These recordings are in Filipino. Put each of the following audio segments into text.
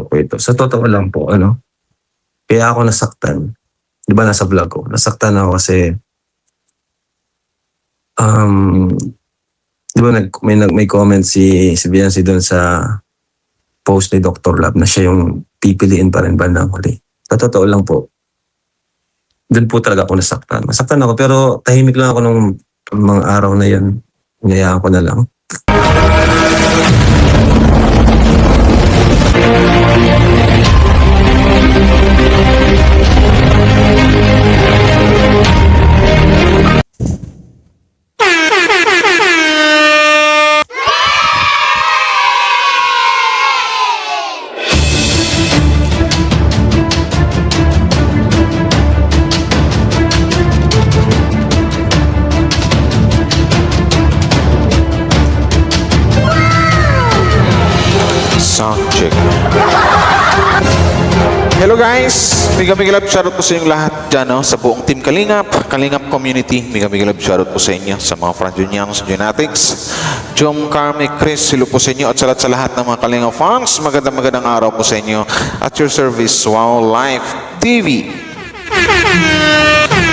po ito. Sa totoo lang po, kaya ako nasaktan. Di ba nasa vlog ko? Nasaktan ako kasi, di ba may comment si Biancy doon sa post ni Dr. Lab na siya yung pipiliin pa rin bandang huli. Sa totoo lang po, doon po talaga ako nasaktan. Nasaktan ako pero tahimik lang ako nung mga araw na yun. Hinayaan ko na lang. Sound check. Hello guys! Mega love shoutout po sa inyong lahat dyan sa buong Team Kalingap, Kalingap Community. Mega love shoutout po sa inyo sa mga Franjunians, Junatics, Jom, Carmi, Chris, hello po sa inyo at sa lahat ng mga Kalingap fans. Magandang araw po sa inyo at your service, Wow Life TV.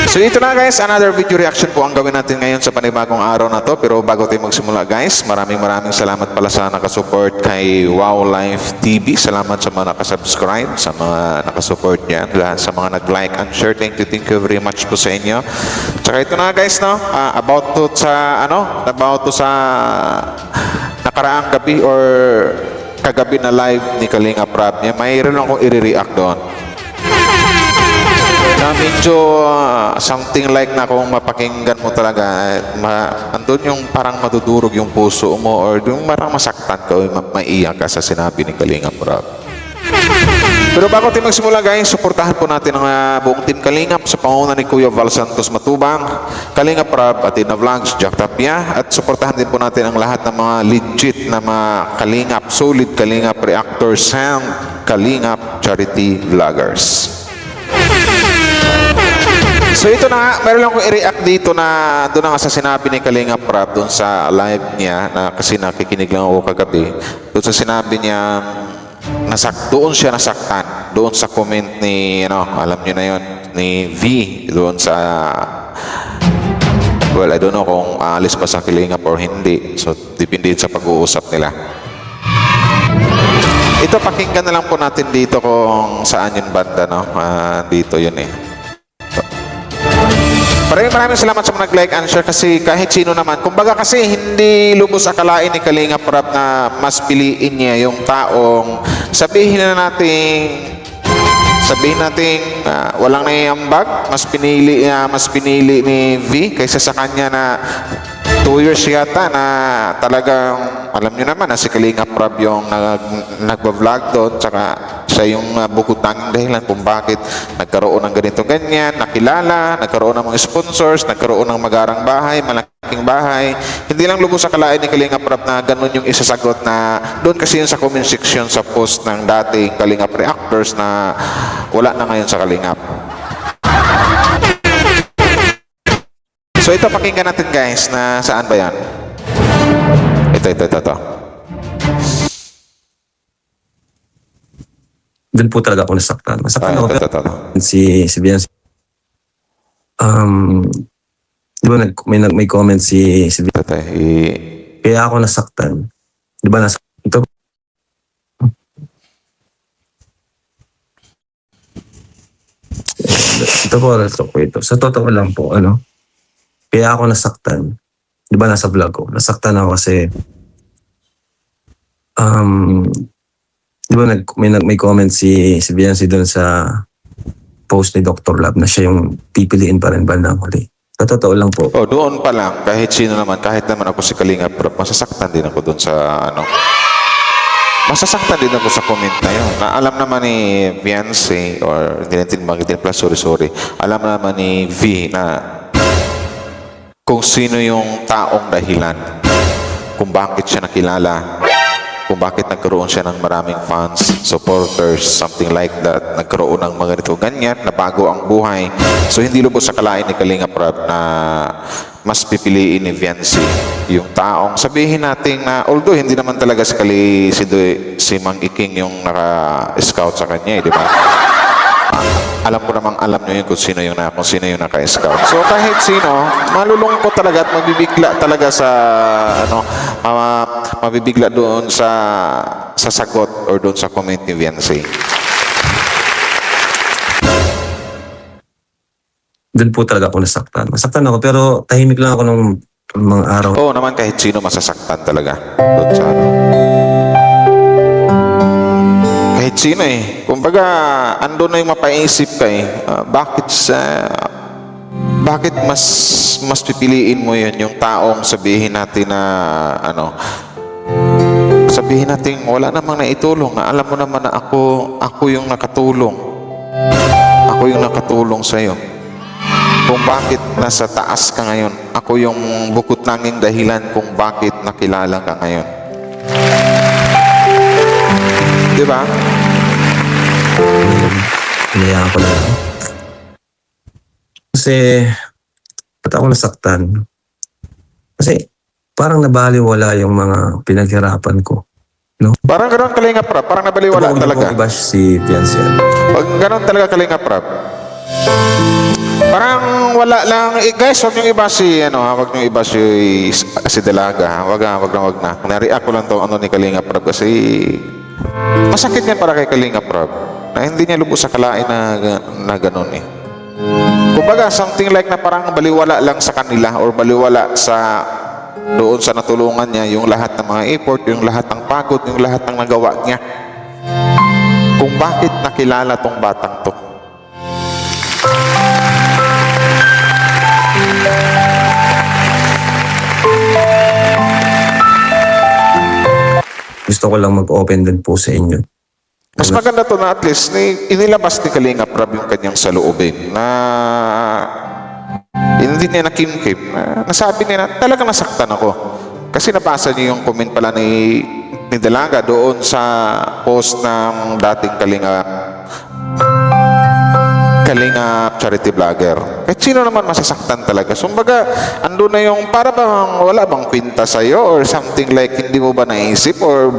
So ito na guys, another video reaction po ang gawin natin ngayon sa panibagong araw na to. Pero bago tayo magsimula guys, maraming salamat pala sa nakasupport kay Wow Life TV. Salamat sa mga nakasubscribe, sa mga nakasupport dyan, sa mga nag-like and share. Thank you very much po sa inyo. Tsaka ito na guys, about to sa nakaraang gabi or kagabi na live ni Kalinga Prab niya. Mayroon akong i-react doon. Na medyo something like na kung mapakinggan mo talaga, andun yung parang madudurog yung puso mo or yung parang masaktan ka o maiiyak ka sa sinabi ni Kalinga Prab. Pero bago tayo magsimula guys, suportahan po natin ang buong Team Kalingap sa pangunguna ni Kuya Val Santos Matubang, Kalinga Prab, Athena Vlogs, Jack Tapia, at suportahan din po natin ang lahat ng mga legit na mga Kalingap, solid Kalingap reactors and Kalingap charity vloggers. So ito na nga, meron lang akong i-react dito na doon na nga sa sinabi ni Kalinga Prab doon sa live niya na kasi nakikinig lang ako kagabi. Doon sa sinabi niya, doon siya nasaktan. Doon sa comment ni, alam niyo na yon ni V. Doon sa, well, I don't know kung aalis pa sa Kalinga or hindi. So, depende sa pag-uusap nila. Ito, pakinggan na lang po natin dito kung saan yung banda, dito yun eh. Maraming salamat sa mga nag-like and share kasi kahit sino naman. Kumbaga kasi hindi lubos akalain ni Kalinga Prab na mas piliin niya yung taong sabihin natin walang naiambag, mas pinili ni V kaysa sa kanya na 2 years yata na talagang alam niyo naman na si Kalinga Prab yung nagba-vlog doon, tsaka siya yung bukod tanging dahilan kung bakit nagkaroon ng ganito-ganyan, nakilala, nagkaroon ng mga sponsors, nagkaroon ng magarang bahay, malaking bahay. Hindi lang lubos sa kalain ni Kalinga Prab na ganun yung isasagot na doon kasi yun sa comment section sa post ng dating Kalingap reactors na wala na ngayon sa Kalingap. So ito pakinggan natin guys na saan ba yan? Ito. Doon po talaga ako nasaktan. Nasaktan ako. Ito. Si Biancy. Di ba may comment si Biancy. Kaya ako nasaktan. Di ba ito po ito. Sa totoo lang po, kaya ako nasaktan. Di ba nasa vlog ko? Nasaktan ako kasi di ba may comment si Biancy doon sa post ni Dr. Lab na siya yung pipiliin pa rin bandang huli. Sa totoo lang po. Doon pa lang, kahit sino naman, kahit naman ako si Kalinga Prab, masasaktan din ako doon sa masasaktan din ako sa comment na yun. Na alam naman ni Biancy, or hindi natin magitin plus, sorry. Alam naman ni V na kung sino yung taong dahilan, kung bakit siya nakilala, kung bakit nagkaroon siya ng maraming fans, supporters, something like that, nagkaroon ng mga ganito, ganyan, na bago ang buhay. So hindi lubos sa kalain ni Kalinga Prab na mas pipiliin ni Viancy yung taong sabihin natin na although hindi naman talaga sakali si Mang Iking yung naka-scout sa kanya, di ba? Alam ko namang alam nyo yun kung sino yung naka-scout. So kahit sino, malulungkot talaga at mabibigla talaga sa mabibigla doon sa sagot or doon sa comment ni Viancy. Doon po talaga ako nasaktan. Nasaktan ako pero tahimik lang ako ng mga araw. Oo naman, kahit sino masasaktan talaga doon sa ano. Kahit sino eh. Kumbaga, ando na yung mapaisip ka eh. Bakit mas pipiliin mo yun yung taong sabihin natin na sabihin natin wala namang naitulong, na alam mo naman na ako yung nakatulong. Ako yung nakatulong sa'yo. Kung bakit nasa taas ka ngayon, ako yung bukod nanging dahilan kung bakit nakilala ka ngayon. Di ba? Hinayaan ko lang. Kasi, ba't ako nasaktan? Kasi, parang nabaliwala yung mga pinaghirapan ko. No? Parang gano'n Kalingap Rab, parang nabaliwala talaga. Huwag i-bash si Viancy. Pag gano'n talaga Kalingap Rab. Parang wala lang, guys, huwag niyong iba huwag niyong iba si Dalaga. Wag na. Nariak ko lang to ni Kalingap Rab kasi masakit yan para kay Kalingap Rab na hindi niya lubos sa kalain na gano'n eh. Kumbaga, something like na parang baliwala lang sa kanila or baliwala sa doon sa natulungan niya yung lahat ng mga effort, yung lahat ng pagod, yung lahat ng nagawa niya. Kung bakit nakilala tong batang to. Gusto ko lang mag-open din po sa inyo. Mas maganda to na at least inilabas ni Kalingap Rab yung kanyang saloobin na hindi niya nakimkim. Nasabi niya na talagang nasaktan ako. Kasi nabasa niyo yung comment pala ni Dalaga doon sa post ng dating Kalingap charity vlogger. Kahit sino naman masasaktan talaga. So, kumbaga, ando na yung para bang wala bang kwenta sa'yo or something like hindi mo ba naisip or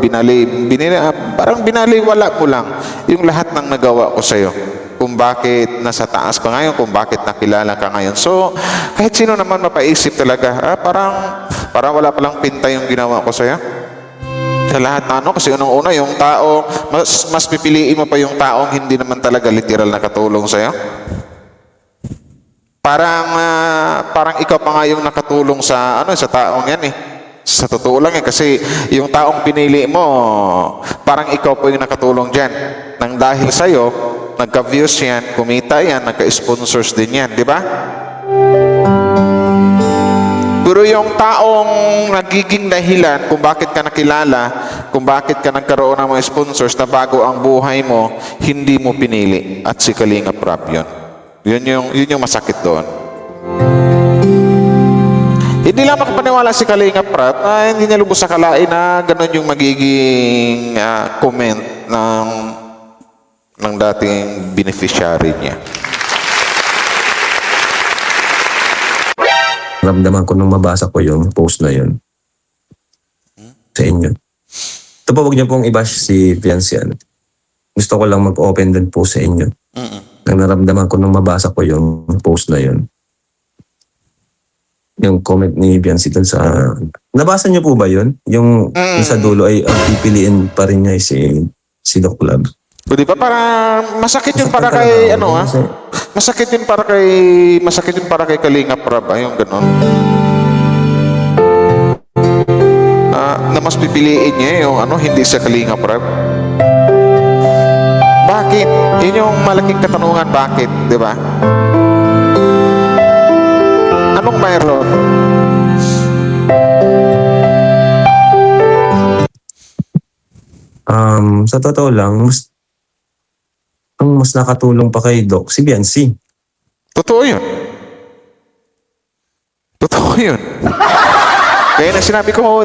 parang binaliwala mo lang yung lahat ng nagawa ko sa'yo. Kung bakit nasa taas ka ngayon, kung bakit nakilala ka ngayon. So, kahit sino naman mapaisip talaga, parang wala palang pinta yung ginawa ko sa'yo. Sa lahat na kasi unang-una yung tao, mas pipiliin mo pa yung taong hindi naman talaga literal na katulong sa'yo. Parang ikaw pa nga yung nakatulong sa taong yan eh. Sa totoo lang eh, kasi yung taong pinili mo, parang ikaw po yung nakatulong dyan. Nang dahil sa'yo, nagka-views yan, kumita yan, nagka-sponsors din yan, di ba? Pero yung taong nagiging dahilan kung bakit ka nakilala, kung bakit ka nagkaroon ng mga sponsors na bago ang buhay mo, hindi mo pinili. At si Kalingap Rab yun. Yun yung masakit doon. Hindi lang makapaniwala si Kalingap Rab na hindi niya lubos sa kalain na ganun yung magiging comment ng dating beneficiary niya. Ramdaman ko nung mabasa ko yung post na yun sa inyo. Ito po, huwag niyo pong i-bash si Viancy. Gusto ko lang mag-open din po sa inyo. Nang naramdaman ko nung mabasa ko yung post na yun. Yung comment ni Viancy dun sa... Nabasa niyo po ba yun? Yung sa dulo ay ang pipiliin pa rin niya si Doc Lab. O di ba para masakit yun para kay masakit yun para kay Kalingap Rab yung gano'n. Na mas pipiliin niya yung hindi sa Kalingap Rab. Bakit? Yun yung malaking katanungan, bakit, di ba? Anong mayroon? Sa totoo lang, mas nakatulong pa kay Doc si Viancy. Totoo yun. Kaya na sinabi ko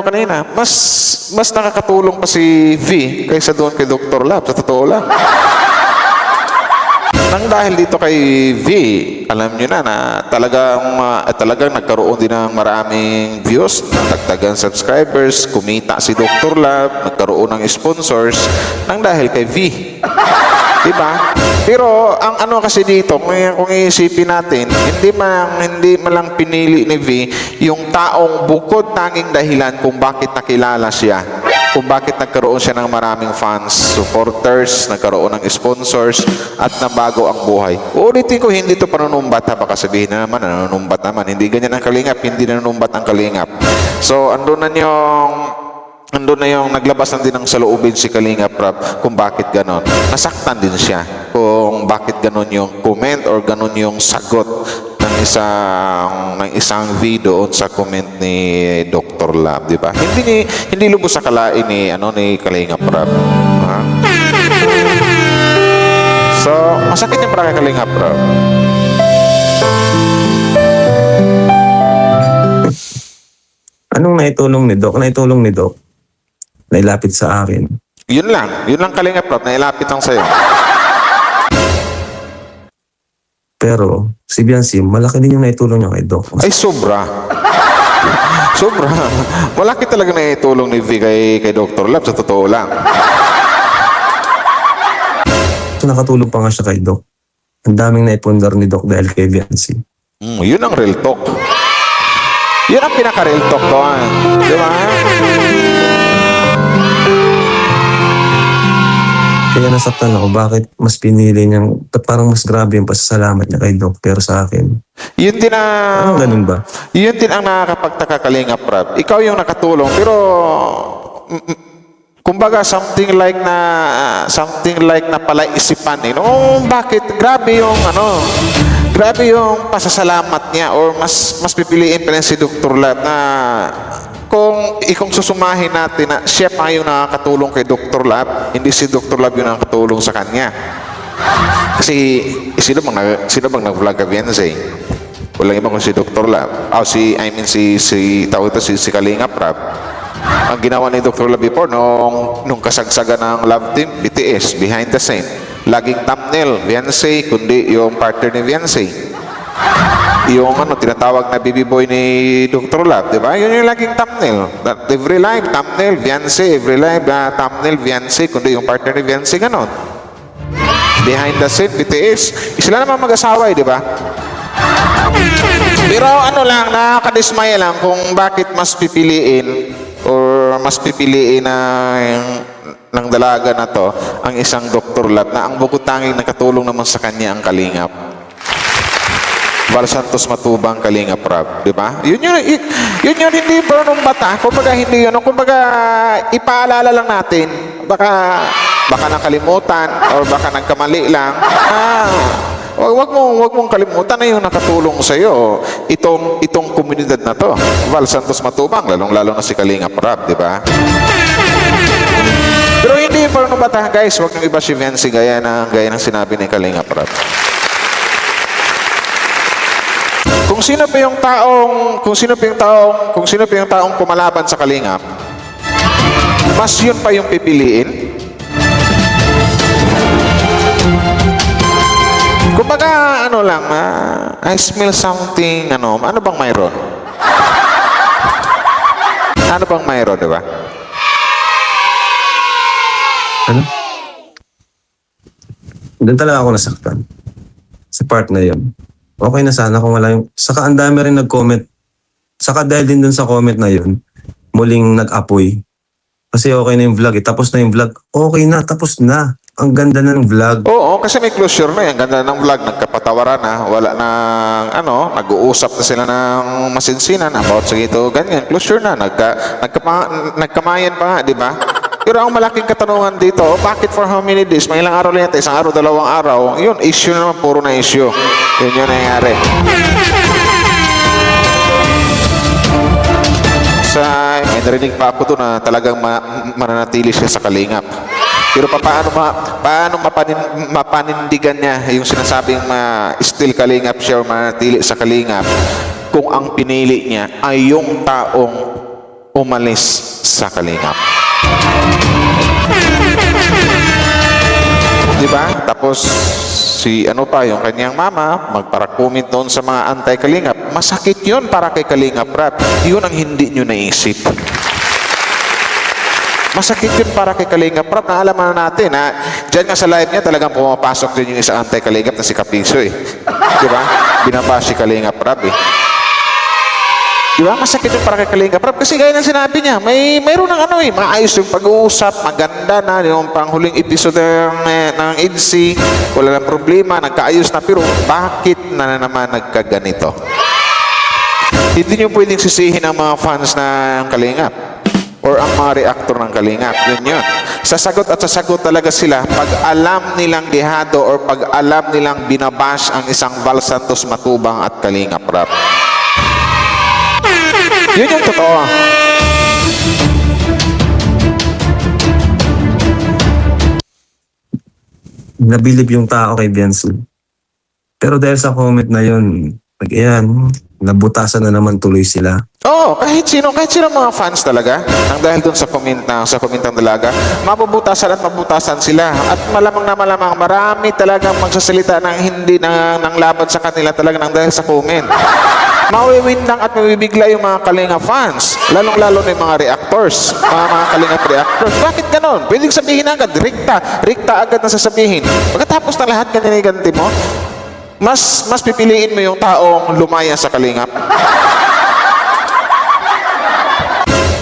kanina, mas nakakatulong pa si V kaysa doon kay Dr. Lab. Sa totoo lang. Nang dahil dito kay V, alam nyo na talagang nagkaroon din ng maraming views, nadagdagan subscribers, kumita si Dr. Lab, nagkaroon ng sponsors, nang dahil kay V. Diba? Pero ang ano kasi dito, kung iisipin natin, hindi man lang pinili ni V yung taong bukod tanging dahilan kung bakit nakilala siya, kung bakit nagkaroon siya ng maraming fans, supporters, nagkaroon ng sponsors, at nabago ang buhay. Uulitin ko, hindi ito panunumbat, ha? Baka sabihin na naman, nanunumbat naman. Hindi ganyan ang Kalingap, hindi nanunumbat ang Kalingap. So, andun na yung naglabasan din ng saloobin si Kalingap Rab kung bakit ganon. Nasaktan din siya kung bakit ganon yung comment or ganon yung sagot ng isang video sa comment ni Dr. Lab, di ba? Hindi lubos sa kalain ni Kalingap Rab. Ha? So, masakit yung para kay Kalingap Rab. Anong naitulong ni Doc? Naitulong ni Doc. Nailapit sa akin. Yun lang Kalingap Rab, nailapit lang sa'yo. Pero, si Biancy, malaki din yung naitulong niya kay Doc. Ay, sobra. Sobra. Malaki talaga na itulong ni V kay Dr. Lab, sa totoo lang. Nakatulong pa nga siya kay Doc. Ang daming naipundar ni Doc dahil kay Biancy. Yun ang real talk. Yun ang pinaka-real talk doon. Di ba? Kaya nasaktan ako, bakit mas pinili niyang, parang mas grabe yung pasasalamat niya kay Doc, pero sa akin. Yun din ang... Anong ganun ba? Yun din ang nakakapagtaka, Kalingap Rab. Ikaw yung nakatulong, pero... kumbaga, something like na palaisipan. Bakit? Grabe yung pasasalamat niya or mas pipiliin pa rin si Dr. Lab na kung susumahin natin na siya pa yung nakakatulong kay Dr. Lab, hindi si Dr. Lab yung nakakatulong sa kanya. Kasi sino bang nag-vlog ka, Biancy? Walang iba kung si Dr. Lab. Si Kalingap Rab. Ang ginawa ni Dr. Lab before nung kasagsagan ng Love Team, BTS, behind the scene. Laging thumbnail, Biancy, kundi yung partner ni Biancy. Yung tinatawag na baby boy ni Dr. Lab, di ba? Yun yung laging thumbnail. Every live, thumbnail, Biancy. Every live, thumbnail, Biancy. Kundi yung partner ni Biancy, ganon. Behind the scene, BTS. Sila naman mag-asawa, di ba? Pero nakakadismaya lang kung bakit mas pipiliin ng dalaga na to ang isang Dr. Lab na ang bukod tanging nakatulong naman sa kanya ang Kalingap. Val Santos Matubang, Kalingap Rab, di ba? Yun hindi nung bata. Kumbaga hindi kumbaga ipaalala lang natin. Baka nakalimutan or baka nagkamali lang. Wag mong kalimutan na yung nakatulong sa iyo itong komunidad na to. Val Santos Matubang, lalong-lalo na si Kalingap Rab, di ba? Pero hindi pa nung bata, guys, wag nang iba si Biancy gaya ng sinabi ni Kalingap Rab. Kung sino pa yung taong kumalaban sa Kalingap, mas yun pa yung pipiliin. Kumbaga, I smell something, ano bang mayroon? Ano bang mayroon, di ba? Ano? Doon talaga ako nasaktan. Sa part na yun. Okay na sana kung wala yung... Saka ang dami rin nag-comment. Saka dahil din dun sa comment na yun, muling nag-apoy. Kasi okay na yung vlog eh. Tapos na yung vlog. Okay na, tapos na. Ang ganda na ng vlog. Oo, kasi may closure na yan. Ganda ng vlog. Nagkapatawaran na. Wala na, nag-uusap na sila ng masinsinan about sa ito. Ganyan, closure na. Nagkamayan pa nga, di ba? Pero ang malaking katanungan dito, bakit for how many days? May ilang araw lang yata, isang araw, dalawang araw. Yun, issue na naman, puro na issue. Yun yung nangyari. May narinig pa ako doon na talagang mananatili siya sa Kalingap. Pero paano mapanindigan niya yung sinasabing still Kalingap siya o mananatili sa Kalingap kung ang pinili niya ay yung taong umalis sa Kalingap. Diba? Tapos si ano pa, yung kanyang mama, magpara-comment doon sa mga anti-kalingap. Masakit yun para kay Kalingap Rap. Yun ang hindi nyo naisip. Masakit yun para kay Kalingap Rap. Naalaman na natin na dyan nga sa live niya talagang pumapasok din yung isang anti-kalingap na si Kapiso eh. Di ba? Binaba si Kalingap Rap eh. Di ba? Masakit yung para kay Kalingap Rap. Kasi gaya ng sinabi niya, mayroon ng ano eh, maayos yung pag-uusap, maganda na, yung panghuling episode ng EDC, wala ng problema, nagkaayos na, pero bakit na naman nagkaganito? Hindi niyo pwedeng sisihin ang mga fans ng Kalingap or ang mga reactor ng Kalingap. Yun. Sasagot at sasagot talaga sila pag alam nilang dihado or pag alam nilang binabash ang isang Val Santos Matubang at Kalingap Rap. Yun yung totoo. Nabilib yung tao kay Biansu. Pero dahil sa comment na yun, ayan, nabutasan na naman tuloy sila. Oo, kahit sino mga fans talaga, nang dahil dun sa kommentang dalaga, mabubutasan at mabutasan sila. At malamang na malamang, marami talagang magsasalita ng hindi ng laban sa kanila talaga nang dahil sa comment. Mawiwin lang at mabibigla yung mga Kalinga fans, lalong-lalo na yung mga reactors, mga Kalinga reactors. Bakit ganon? Pwedeng sabihin agad, rikta agad na sasabihin. Pagkatapos ng lahat ganyan-ganti mo, mas pipiliin mo yung taong lumaya sa Kalingap.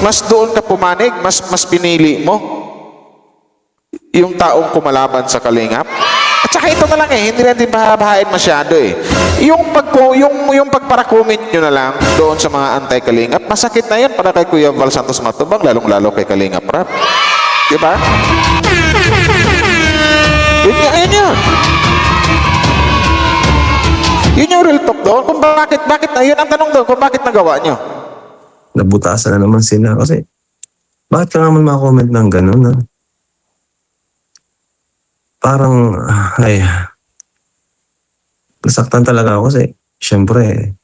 Mas doon ka pumanig, mas pinili mo yung taong kumalaban sa Kalingap. At saka ito na lang eh, hindi natin bahabahain masyado eh. Yung pagpara-comment nyo na lang doon sa mga anti-Kalingap, masakit na yan para kay Kuya Val Santos Matubang, lalong-lalo kay Kalingap Rap. Diba? Yun yun. Yun yung real talk doon. Kung bakit na, yun ang tanong doon, kung bakit nagawa nyo. Nabutasan na naman sila kasi bakit ka naman makakomment ng gano'n? Ha? Parang, nasaktan talaga ako kasi syempre,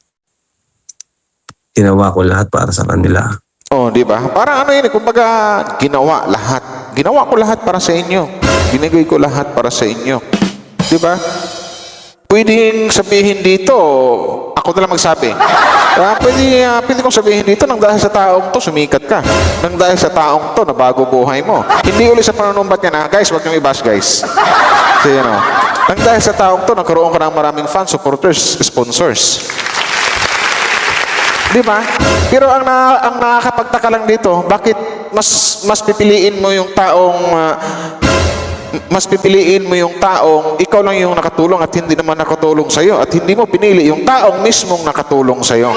ginawa ko lahat para sa kanila. Oh, di ba? Parang ano yun, kumbaga, ginawa lahat. Ginawa ko lahat para sa inyo. Binigay ko lahat para sa inyo. Di ba? Pwedeng sabihin dito, ako na lang magsabi. Pwede kong sabihin dito, nang dahil sa taong to, sumikat ka. Nang dahil sa taong to, nabago buhay mo. Hindi ulit sa panunumbat niya na, guys, wag niyong i-bash, guys. So, you know, nang dahil sa taong to, nagkaroon ka ng maraming fans, supporters, sponsors. Di ba? Pero ang nakakapagtaka lang dito, bakit mas pipiliin mo yung taong ikaw lang yung nakatulong at hindi naman nakatulong sa'yo at hindi mo pinili yung taong mismong nakatulong sa'yo.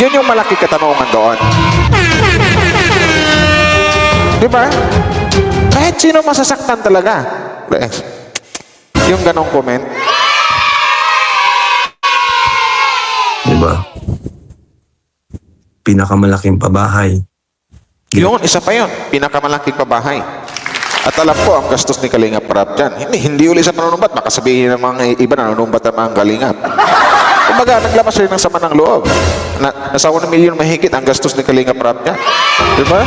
Yun yung malaki katanungan doon. Di ba? Kahit sino masasaktan talaga. Yung ganong comment. Di ba? Pinakamalaking pabahay. Yun, isa pa yun. Pinakamalaking pabahay. At alam ko, ang gastos ni Kalingap Rap dyan. Hindi uli sa panunumbat. Baka sabihin ng mga iba na nanunumbat ang mga Kalingap. Kumbaga, naglamas rin ng sama ng loob. Nasa 1 million mahigit ang gastos ni Kalingap Rap dyan. Diba?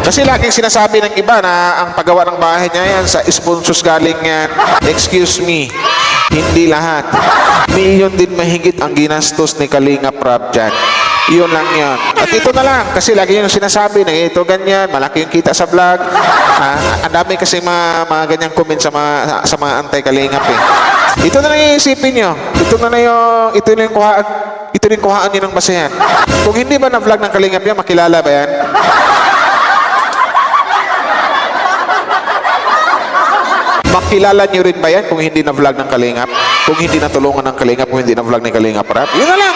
Kasi laging sinasabi ng iba na ang paggawa ng bahay niya yan sa sponsors galing yan. Excuse me, hindi lahat. Million din mahigit ang ginastos ni Kalingap Rap dyan. Yun lang yun. At ito na lang, kasi lagi yung sinasabi na ito ganyan, malaki yung kita sa vlog. Ang dami kasi mga ganyang comment sa mga anti-Kalingap eh. Ito na lang yung isipin nyo. Ito yung kuhaan nyo ng basehan. Kung hindi ba na-vlog ng Kalingap yan, makilala ba yan? Makilala nyo rin ba yan kung hindi na-vlog ng Kalingap? Kung hindi natulungan ng Kalingap, kung hindi na-vlog ng Kalingap Rap? Yun na lang.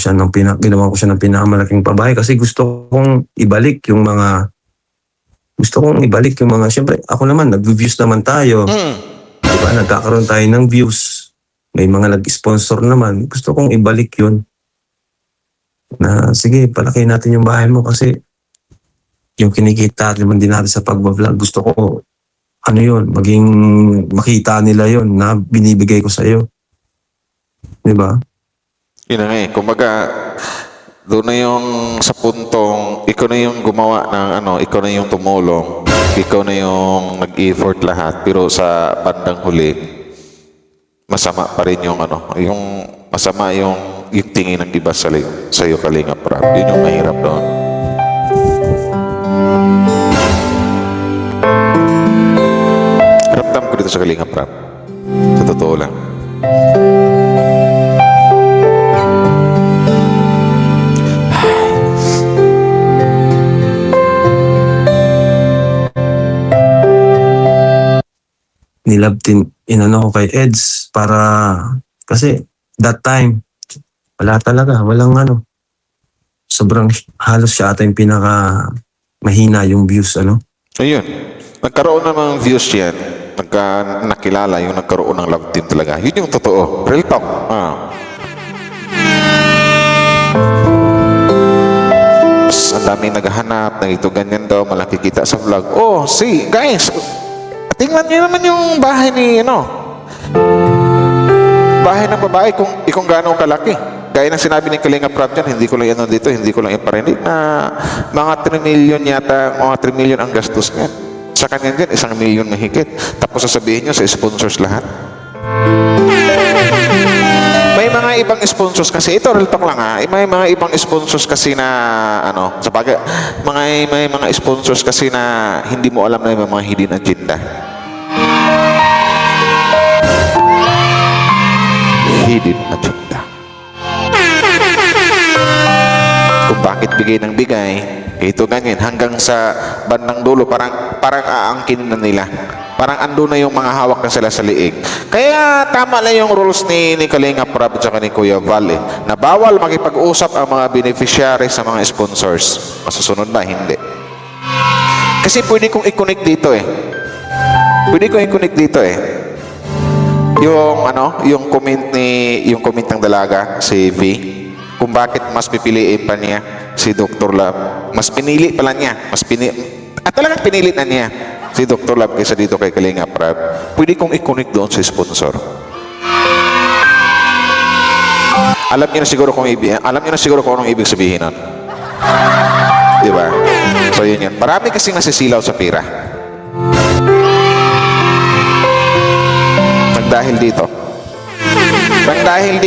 Ginawa ko siya ng pinakamalaking pabahay kasi gusto kong ibalik yung mga syempre ako naman nag-views naman tayo. Diba, nagkakaroon tayo ng views. May mga nag-sponsor naman. Gusto kong ibalik yun. Na sige, palaki natin yung bahay mo kasi yung kinikita naman din natin sa pagbablog. Gusto ko maging makita nila yun na binibigay ko sa iyo. Diba? Yun na nga eh. Kumbaga, Doon na yung sa puntong, ikaw na yung gumawa ng ano, ikaw na yung tumulong, ikaw na yung nag-effort lahat, pero sa bandang huli, masama pa rin yung ano, yung masama yung tingin ng iba sa iyo, Kalinga Prab. Yun yung mahirap doon. Ramdam ko dito sa Kalinga Prab. Sa totoo lang. Nilabtin, inano ko kay Eds para, kasi that time, wala talaga, walang ano. Sobrang halos siya ata yung pinaka mahina yung views, ano. Ayun. Nagkaroon ng mga views yan. Nakilala yung nagkaroon ng love team talaga. Yun yung totoo. Real talk. Ang daming naghahanap, na ito ganyan daw, malaki kita sa vlog. Oh, see, guys, tingnan niyo naman yung bahay ni, bahay ng babae kung gaano kalaki. Gaya ng sinabi ni Kalinga Prab dyan, hindi ko lang yan dito, hindi ko lang iparinig na mga 3 million yata, mga 3 million ang gastos niyan. Sa kanya dyan, 1 million mahigit. Tapos sasabihin nyo sa sponsors lahat. May mga ibang sponsors kasi, ito real talk lang may mga ibang sponsors kasi na, sa bagay, may mga sponsors kasi na hindi mo alam na yung mga hidden agenda. Hidden agenda. Kung bakit bigay ng bigay, ito ganyan, hanggang sa bandang dulo, parang aangkin na nila. Parang ando na yung mga hawak na sila sa liig. Kaya tama lang yung rules ni Kalinga Prab at ni Kuya Val na bawal makipag-usap ang mga beneficiary sa mga sponsors. Masusunod ba? Hindi. Kasi pwede kong i-connect dito Pwede kong i-connect dito yung comment ng dalaga, si V, kung bakit mas pipiliin pa niya si Dr. Love. Mas pinili pala niya. Talagang pinili na niya si Dr. Love kaysa dito kay Kalinga Prab. Pwede kong i-connect doon sa sponsor. Alam niyo na siguro kung anong ibig sabihin nun. Di ba? So yun yan. Marami kasing nasisilaw sa pira. Dahil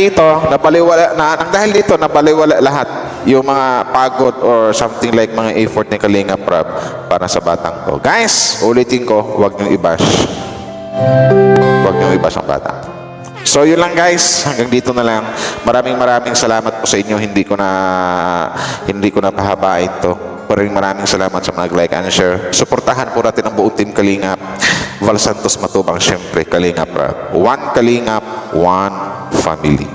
dito, nabaliwala lahat yung mga pagod or something like mga effort ni Kalinga Prab para sa batang to. Guys, ulitin ko, huwag niyong i-bash. Huwag niyong i-bash ang bata. So yun lang guys, hanggang dito na lang. Maraming salamat po sa inyo. Hindi ko na pahabain to. Maraming salamat sa mga like and share. Suportahan po natin ang buong team Kalingap. Val Santos Matubang, syempre Kalingap Prab. One Kalingap, one family.